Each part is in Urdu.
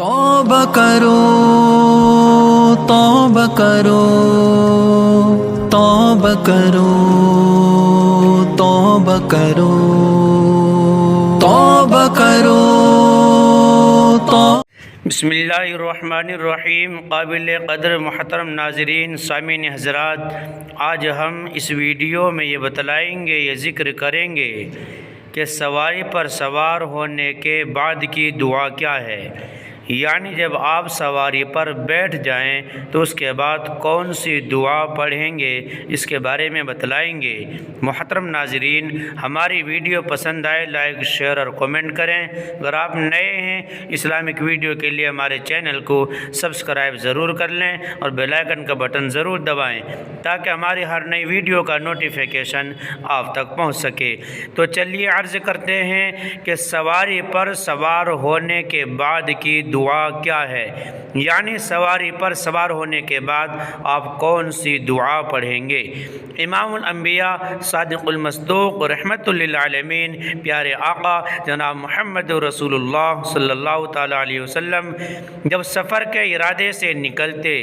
توبہ کرو توبہ کرو توبہ کرو توبہ کرو توبہ کرو بسم اللہ الرحمن الرحیم۔ قابل قدر محترم ناظرین، سامعین حضرات، آج ہم اس ویڈیو میں یہ بتلائیں گے، یہ ذکر کریں گے کہ سواری پر سوار ہونے کے بعد کی دعا کیا ہے، یعنی جب آپ سواری پر بیٹھ جائیں تو اس کے بعد کون سی دعا پڑھیں گے، اس کے بارے میں بتلائیں گے۔ محترم ناظرین، ہماری ویڈیو پسند آئے لائک شیئر اور کمنٹ کریں۔ اگر آپ نئے ہیں اسلامک ویڈیو کے لیے ہمارے چینل کو سبسکرائب ضرور کر لیں اور بیل آئیکن کا بٹن ضرور دبائیں تاکہ ہماری ہر نئی ویڈیو کا نوٹیفیکیشن آپ تک پہنچ سکے۔ تو چلیے عرض کرتے ہیں کہ سواری پر سوار ہونے کے بعد کی دعا کیا ہے، یعنی سواری پر سوار ہونے کے بعد آپ کون سی دعا پڑھیں گے۔ امام الانبیاء صادق المصدوق رحمت للعالمین پیارے آقا جناب محمد رسول اللہ صلی اللہ تعالیٰ علیہ وسلم جب سفر کے ارادے سے نکلتے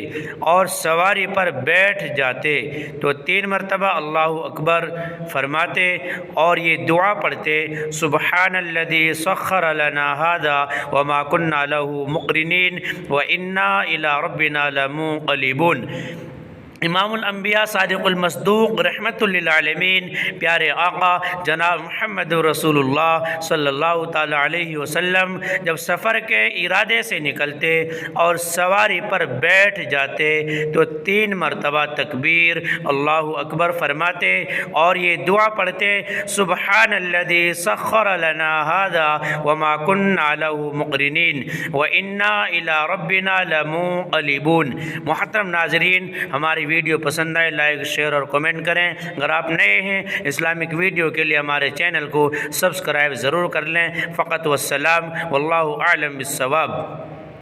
اور سواری پر بیٹھ جاتے تو 3 مرتبہ اللہ اکبر فرماتے اور یہ دعا پڑھتے، سبحان الذی سخر لنا ھذا وما كنا له مقرنین وإنا إلی ربنا لمنقلبون۔ امام الانبیاء صادق المصدوق رحمت للعالمین پیارے آقا جناب محمد رسول اللہ صلی اللہ تعالیٰ علیہ وسلم جب سفر کے ارادے سے نکلتے اور سواری پر بیٹھ جاتے تو 3 مرتبہ تکبیر اللہ اکبر فرماتے اور یہ دعا پڑھتے، سبحان الذی سخر لنا ھذا وما كنا له مقرنین وإنا إلی ربنا لمنقلبون۔ محترم ناظرین، ہماری ویڈیو پسند آئے لائک شیئر اور کمنٹ کریں۔ اگر آپ نئے ہیں اسلامک ویڈیو کے لیے ہمارے چینل کو سبسکرائب ضرور کر لیں۔ فقط والسلام، واللہ اعلم بالصواب۔